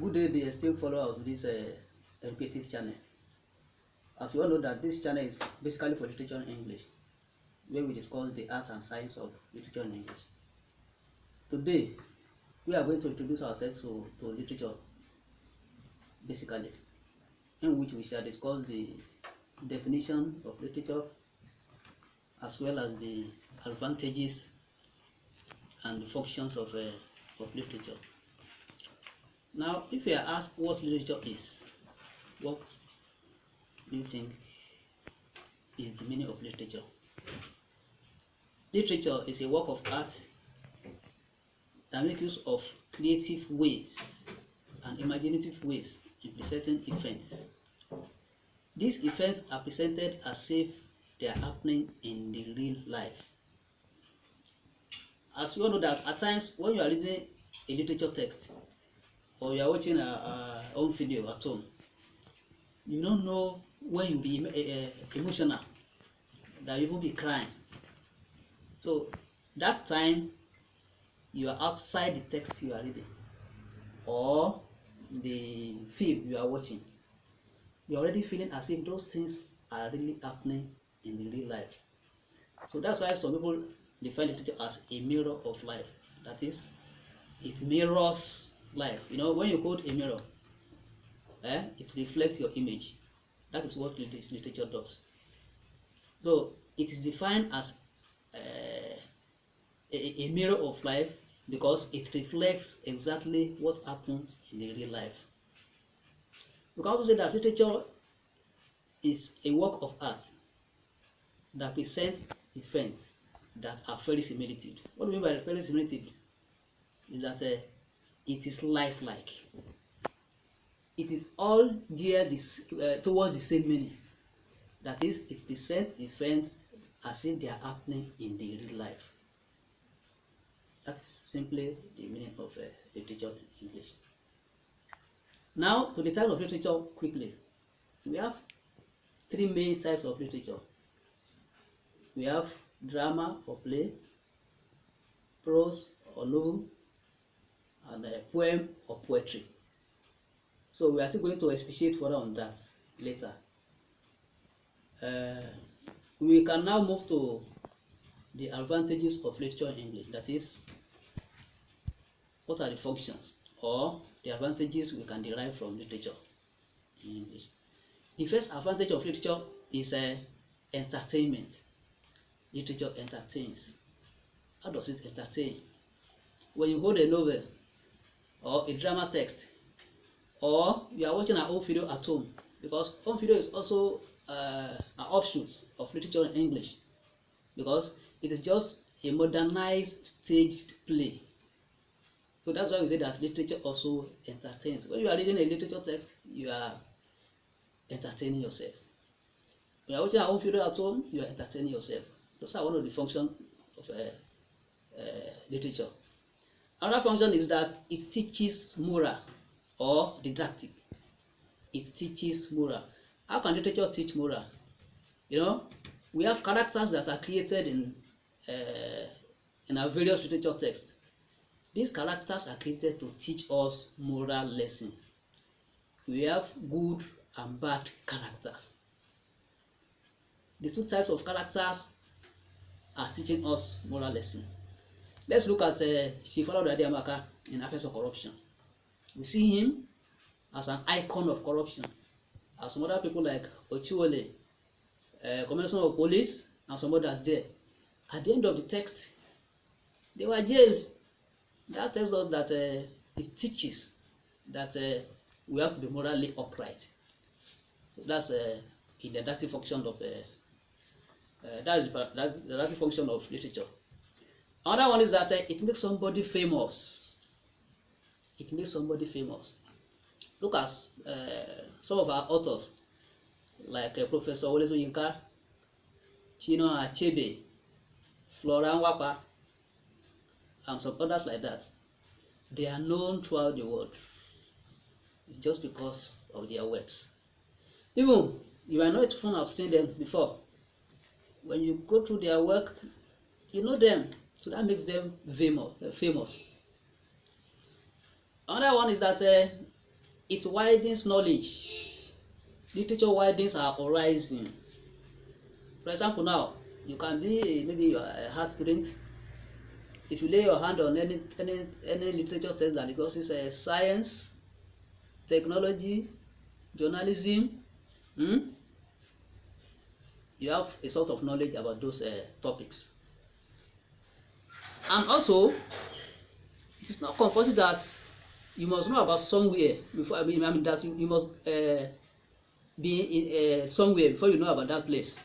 Good day, the esteemed followers of this educative channel. As you all know that this channel is basically for literature in English, where we discuss the art and science of literature in English. Today, we are going to introduce ourselves to literature, basically, in which we shall discuss the definition of literature, as well as the advantages and the functions of literature. Now, if you are asked what literature is, what do you think is the meaning of literature? Literature is a work of art that makes use of creative ways and imaginative ways in presenting events. These events are presented as if they are happening in the real life. As you all know that at times when you are reading a literature text or you are watching a home video at home, you don't know when you'll be emotional, that you will be crying. So that time you are outside the text you are reading or the film you are watching. You're already feeling as if those things are really happening in the real life. So that's why some people define literature as a mirror of life. That is, it mirrors life. You know, when you hold a mirror, it reflects your image. That is what literature does. So it is defined as a mirror of life because it reflects exactly what happens in the real life. You can also say that literature is a work of art that presents events that are verisimilitude. What do we mean by verisimilitude? Is that it is lifelike. It is all geared towards the same meaning. That is, it presents events as if they are happening in the real life. That's simply the meaning of literature in English. Now, to the type of literature quickly. We have three main types of literature. We have drama or play, prose or novel, and poem or poetry. So we are still going to expatiate further on that later. We can now move to the advantages of literature in English. That is, what are the functions or the advantages we can derive from literature in English. The first advantage of literature is entertainment. Literature entertains. How does it entertain? When you hold a novel or a drama text, or you are watching an home video at home, because home video is also an offshoot of literature in English, because it is just a modernized staged play. So that's why we say that literature also entertains. When you are reading a literature text, you are entertaining yourself. When you are watching a home video at home, you are entertaining yourself. Those are one of the functions of literature. Another function is that it teaches moral or didactic. It teaches moral. How can literature teach moral? You know, we have characters that are created in our various literature texts. These characters are created to teach us moral lessons. We have good and bad characters. The two types of characters are teaching us moral lessons. Let's look at Chief Olaudah Amaka in Affairs of Corruption. We see him as an icon of corruption, as some other people like Ochiwole, Commissioner of Police, and some others there. At the end of the text, they were jailed. That tells us that it teaches that we have to be morally upright. So that's a didactic function of that is the didactic function of literature. Another one is that it makes somebody famous. It makes somebody famous. Look at some of our authors, like Professor Wole Soyinka, Chinua Achebe, Flora Nwapa, and some others like that. They are known throughout the world. It's just because of their works. Even you might not even have seen them before. When you go through their work, you know them. So that makes them famous. Another one is that it widens knowledge. Literature widens our horizon. For example, now you can be maybe you are a art student. If you lay your hand on any literature text that discusses science, technology, journalism, you have a sort of knowledge about those topics. And also, it is not compulsory that you must know about somewhere before. I mean that you must be in somewhere before you know about that place.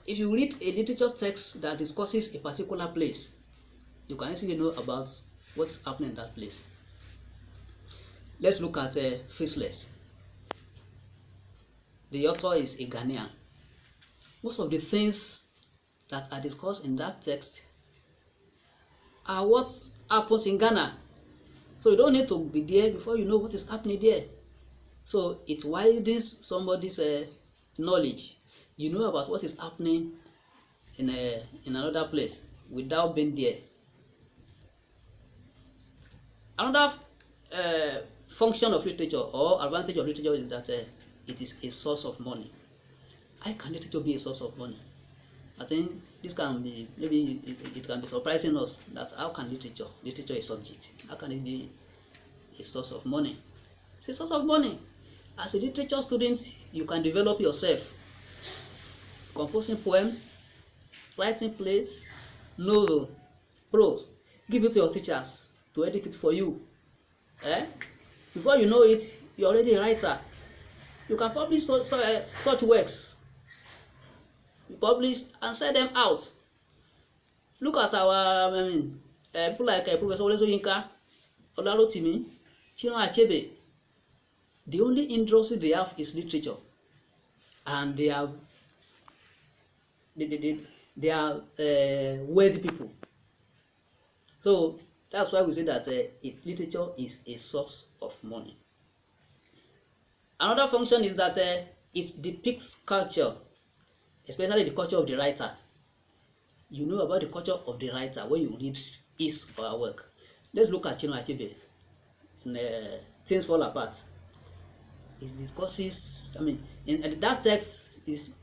If you read a literature text that discusses a particular place, you can easily know about what's happening in that place. Let's look at Faceless. The author is a Ghanaian. Most of the things that are discussed in that text are what happens in Ghana. So you don't need to be there before you know what is happening there. So it widens somebody's knowledge. You know about what is happening in another place without being there. Another function of literature or advantage of literature is that it is a source of money. How can literature be a source of money? I think this can be, maybe it can be surprising us that how can literature a subject, how can it be a source of money? It's a source of money. As a literature student, you can develop yourself, composing poems, writing plays, novel, prose, give it to your teachers to edit it for you. Before you know it, you're already a writer. You can publish such works. You publish and sell them out. Look at our people like Professor Wole Soyinka, Olarotimi, Chinua Achebe. The only industry they have is literature, and they are wealthy people. So that's why we say that literature is a source of money. Another function is that it depicts culture, especially the culture of the writer. You know about the culture of the writer when you read his or her work. Let's look at Chinua Achebe in Things Fall Apart. It discusses, in that text it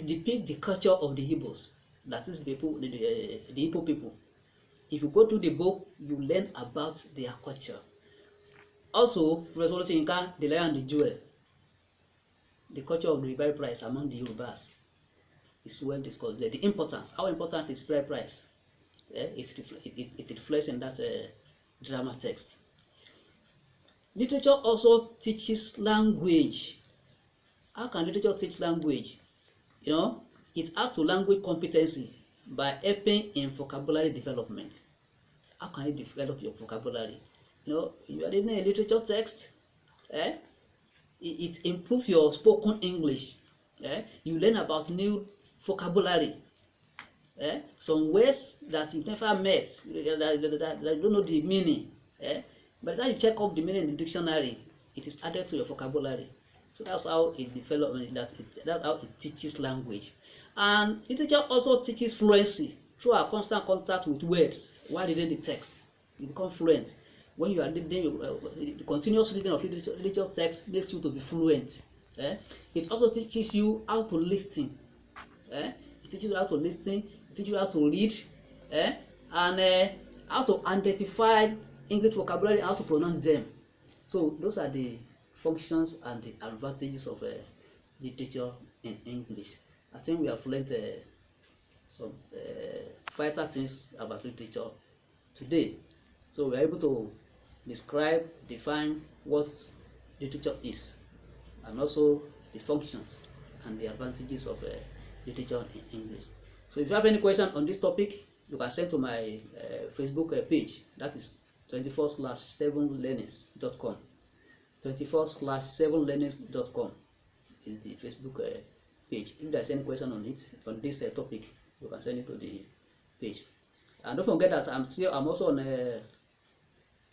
depicts the culture of the Igbos, that is the people, the Igbo people. If you go through the book, you learn about their culture. Also, Professor Wole Soyinka, The Lion and the Jewel, the culture of the bride price among the Yorubas is well discussed. The importance, how important is bride price? It reflects in that drama text. Literature also teaches language. How can literature teach language? It adds to language competency by helping in vocabulary development. How can you develop your vocabulary? You are reading a literature text, it improves your spoken English. You learn about new vocabulary, some words that you've never met, that you don't know the meaning. By the time you check up the meaning in the dictionary, it is added to your vocabulary. So that's how it develops. That's how it teaches language. And literature also teaches fluency through our constant contact with words while reading the text. You become fluent. When you are reading, the continuous reading of literature text makes you to be fluent. It also teaches you how to listen. It teaches you how to listen. It teaches you how to read, and how to identify English vocabulary, how to pronounce them. So those are the functions and the advantages of literature in English. I think we have learned some vital things about literature today. So we are able to define what literature is, and also the functions and the advantages of literature in English. So if you have any question on this topic, you can send to my Facebook page. That is 24/7learnings.com. 24/7learnings.com is the Facebook page. If there's any question on this topic, you can send it to the page. And don't forget that I'm also on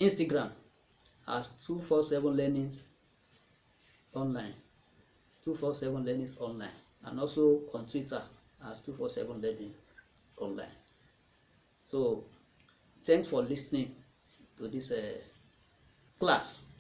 Instagram as 247learnings online, 247learnings online, and also on Twitter as 247learning online. So thanks for listening to this class.